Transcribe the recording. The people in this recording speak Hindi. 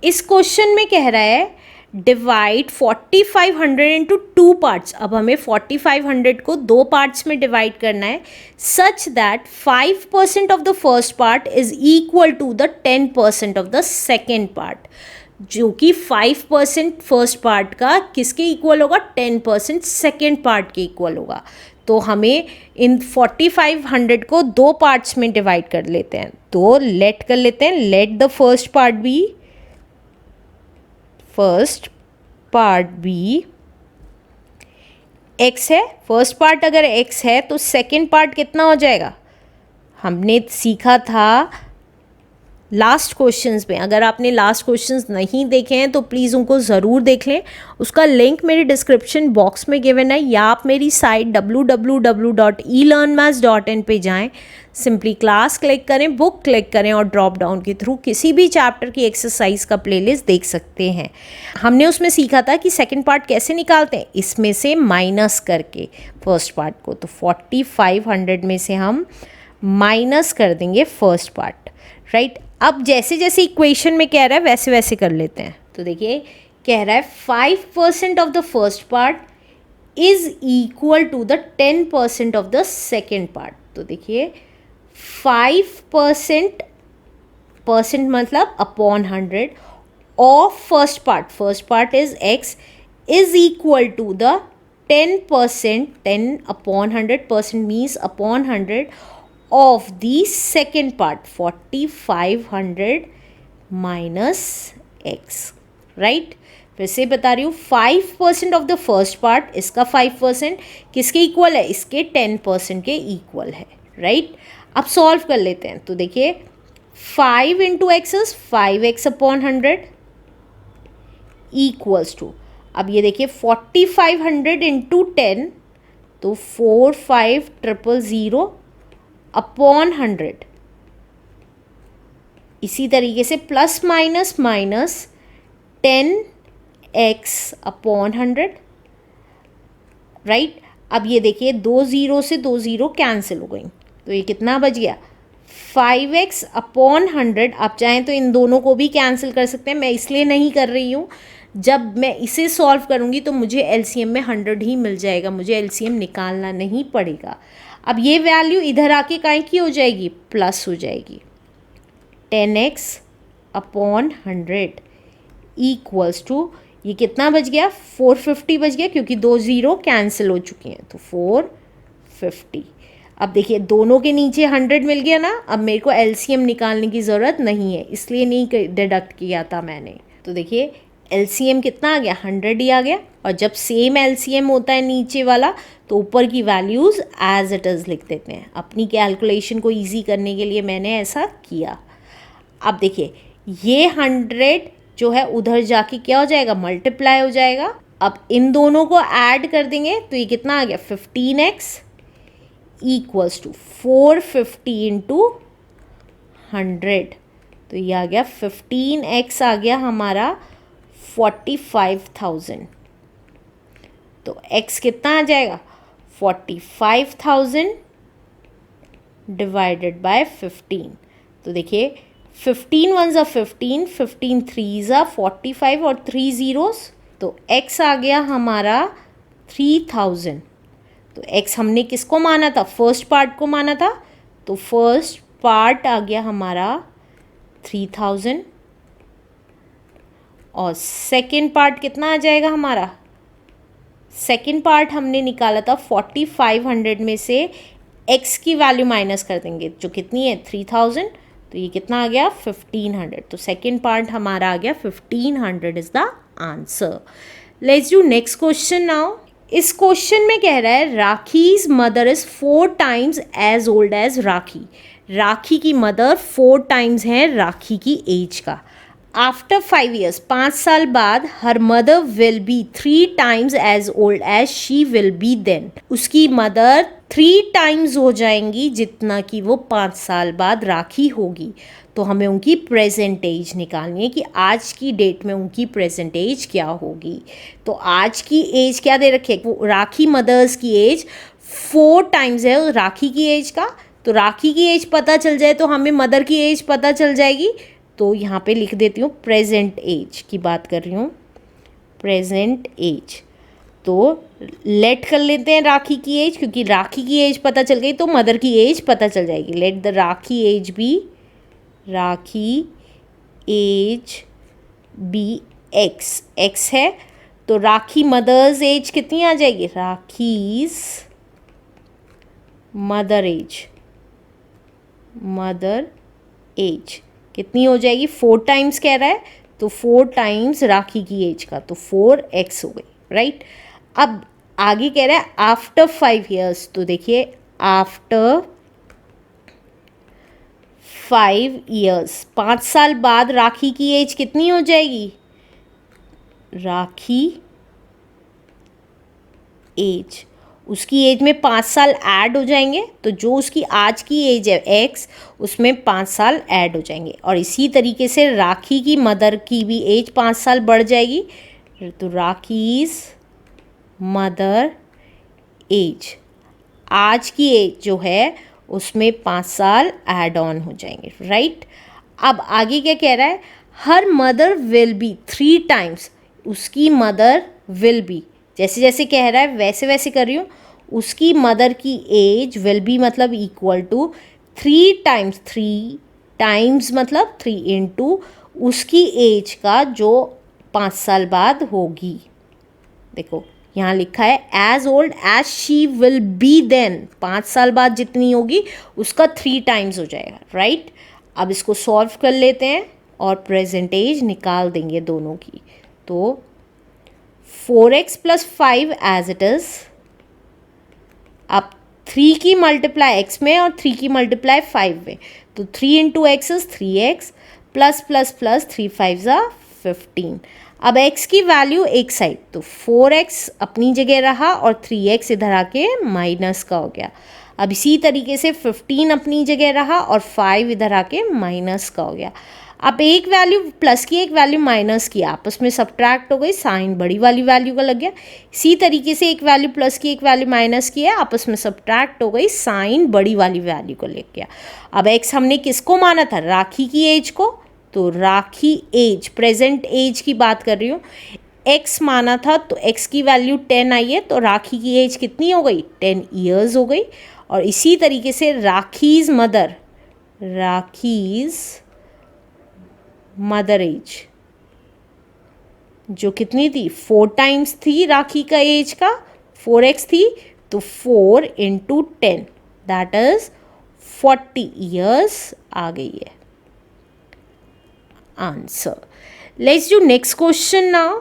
इस क्वेश्चन में कह रहा है डिवाइड 4500 इंटू 2 पार्ट्स। अब हमें 4500 को 2 पार्ट्स में डिवाइड करना है such that 5% of the first part is equal to the 10% of the second part, जो कि 5% फर्स्ट पार्ट का किसके इक्वल होगा, 10% सेकेंड पार्ट के इक्वल होगा। तो हमें इन 4500 को 2 पार्ट्स में डिवाइड कर लेते हैं। तो लेट कर लेते हैं, let the first part be x है। फर्स्ट पार्ट अगर x है तो सेकेंड पार्ट कितना हो जाएगा, हमने सीखा था लास्ट क्वेश्चंस में। अगर आपने लास्ट क्वेश्चंस नहीं देखे हैं तो प्लीज़ उनको ज़रूर देख लें, उसका लिंक मेरे डिस्क्रिप्शन बॉक्स में गिवन है, या आप मेरी साइट www.elearnmaths.in पे जाएं, सिंपली क्लास क्लिक करें, बुक क्लिक करें और ड्रॉप डाउन के थ्रू किसी भी चैप्टर की एक्सरसाइज का प्लेलिस्ट देख सकते हैं। हमने उसमें सीखा था कि सेकेंड पार्ट कैसे निकालते हैं, इसमें से माइनस करके फर्स्ट पार्ट को। तो 4500 में से हम माइनस कर देंगे फर्स्ट पार्ट, राइट। अब जैसे जैसे इक्वेशन में कह रहा है वैसे वैसे कर लेते हैं। तो देखिए कह रहा है 5% of the first part is equal to the 10% of the second part. तो देखिए 5% मतलब upon 100 of first part is x is equal to the 10%, 10 upon 100% means upon 100 of the second part 4500 minus x, right। फिर से बता रही हूँ 5% ऑफ द फर्स्ट पार्ट, इसका 5% किसके इक्वल है, इसके 10% के इक्वल है, राइट। अब सॉल्व कर लेते हैं। तो देखिए 5 into x is 5x upon 100 equals to, अब ये देखिए 4500 इंटू 10 तो 45000 अपॉन 100। इसी तरीके से plus minus 10x upon 100, right. अब ये देखिए 2 0 से 2 0 कैंसिल हो गई, तो ये कितना बच गया 5x अपॉन 100। आप चाहें तो इन दोनों को भी कैंसिल कर सकते हैं, मैं इसलिए नहीं कर रही हूँ, जब मैं इसे सॉल्व करूँगी तो मुझे एलसीएम में 100 ही मिल जाएगा, मुझे एलसीएम निकालना नहीं पड़ेगा। अब ये वैल्यू इधर आके काहे की हो जाएगी, प्लस हो जाएगी। 10x अपॉन 100 इक्वल्स टू, ये कितना बच गया 450 बच गया, क्योंकि 2 0 कैंसिल हो चुकी हैं, तो 450। अब देखिए दोनों के नीचे 100 मिल गया ना, अब मेरे को एलसीएम निकालने की ज़रूरत नहीं है, इसलिए नहीं डिडक्ट किया था मैंने। तो देखिए एलसीएम कितना आ गया, 100 ही आ गया। और जब सेम एलसीएम होता है नीचे वाला तो ऊपर की वैल्यूज़ एज इट इज़ लिख देते हैं। अपनी कैलकुलेशन को इजी करने के लिए मैंने ऐसा किया। अब देखिए ये 100 जो है उधर जाके क्या हो जाएगा, मल्टीप्लाई हो जाएगा। अब इन दोनों को ऐड कर देंगे तो ये कितना आ गया 15x इक्वल्स टू 450 इंटू 100, तो ये आ गया 15x आ गया हमारा 45,000। तो x कितना आ जाएगा 45,000 डिवाइडेड बाय 15। तो देखिए 15 1 ज़ा 15, 15 3 ज़ा 45 और 3 ज़ीरोस, तो x आ गया हमारा 3000। तो x हमने किसको माना था, फर्स्ट पार्ट को माना था, तो फर्स्ट पार्ट आ गया हमारा 3000 और सेकेंड पार्ट कितना आ जाएगा हमारा, सेकेंड पार्ट हमने निकाला था 4500 में से x की वैल्यू माइनस कर देंगे जो कितनी है 3000, तो ये कितना आ गया 1500। तो सेकेंड पार्ट हमारा आ गया 1500 is the answer. Let's do next question now. इस क्वेश्चन में कह रहा है Rakhi's mother is 4 times as old as Rakhi. Rakhi की मदर 4 टाइम्स है राखी की एज का। आफ्टर 5 years 5 साल बाद हर mother will be 3 times as old as she will be then. उसकी मदर 3 टाइम्स हो जाएंगी जितना कि वो 5 साल बाद राखी होगी। तो हमें उनकी प्रेजेंट एज निकालनी है कि आज की डेट में उनकी प्रेजेंट एज क्या होगी। तो आज की एज क्या दे रखी है, वो राखी मदर्स की एज 4 टाइम्स है राखी की एज का। तो राखी की एज पता चल जाए तो हमें मदर की एज पता चल जाएगी। तो यहाँ पे लिख देती हूँ प्रेजेंट एज की बात कर रही हूँ, प्रेजेंट एज। तो लेट कर लेते हैं राखी की एज, क्योंकि राखी की एज पता चल गई तो मदर की एज पता चल जाएगी। Let the Rakhi age be, Rakhi age be x, x है तो राखी मदर्स एज कितनी आ जाएगी, Rakhi's mother age, mother age कितनी हो जाएगी, 4 टाइम्स कह रहा है तो 4 टाइम्स राखी की एज का, तो 4x हो गई, राइट। अब आगे कह रहा है आफ्टर 5 ईयर्स, तो देखिए आफ्टर 5 ईयर्स, 5 साल बाद राखी की एज कितनी हो जाएगी, राखी एज, उसकी एज में 5 साल ऐड हो जाएंगे, तो जो उसकी आज की एज है x, उसमें 5 साल ऐड हो जाएंगे। और इसी तरीके से राखी की मदर की भी एज 5 साल बढ़ जाएगी, तो राखीज मदर एज, आज की एज जो है उसमें 5 साल ऐड ऑन हो जाएंगे, राइट। अब आगे क्या कह रहा है, हर मदर विल बी 3 टाइम्स, उसकी मदर विल बी, जैसे जैसे कह रहा है वैसे वैसे कर रही हूँ, उसकी मदर की एज विल बी मतलब इक्वल टू 3 टाइम्स, 3 टाइम्स मतलब 3 इंटू उसकी एज का जो 5 साल बाद होगी। देखो यहाँ लिखा है as old as she will be then, 5 साल बाद जितनी होगी उसका 3 टाइम्स हो जाएगा, राइट। अब इसको सॉल्व कर लेते हैं और प्रेजेंट एज निकाल देंगे दोनों की। तो 4x + 5 एज इट इज़, अब 3 की मल्टीप्लाई x में और 3 की मल्टीप्लाई 5 में, तो 3 × x is 3x plus plus plus 3 5 = 15। अब x की वैल्यू एक साइड, तो 4x अपनी जगह रहा और 3x इधर आके माइनस का हो गया। अब इसी तरीके से 15 अपनी जगह रहा और 5 इधर आके माइनस का हो गया। अब एक वैल्यू प्लस की, एक वैल्यू माइनस की, आपस में सब्ट्रैक्ट हो गई, साइन बड़ी वाली वैल्यू का लग गया। इसी तरीके से एक वैल्यू प्लस की, एक वैल्यू माइनस की है, आपस में सब्ट्रैक्ट हो गई, साइन बड़ी वाली वैल्यू को लग गया। अब x हमने किसको माना था, राखी की एज को, तो राखी एज, प्रेजेंट एज की बात कर रही हूँ, x माना था तो x की वैल्यू 10 आई है, तो राखी की एज कितनी हो गई, 10 ईयर्स हो गई। और इसी तरीके से Rakhi's mother, Rakhi's mother age जो कितनी थी, 4 टाइम्स थी राखी का एज का, 4x थी, तो 4 × 10 दैट इज 40 ईयर्स आ गई है answer. Let's do next question now.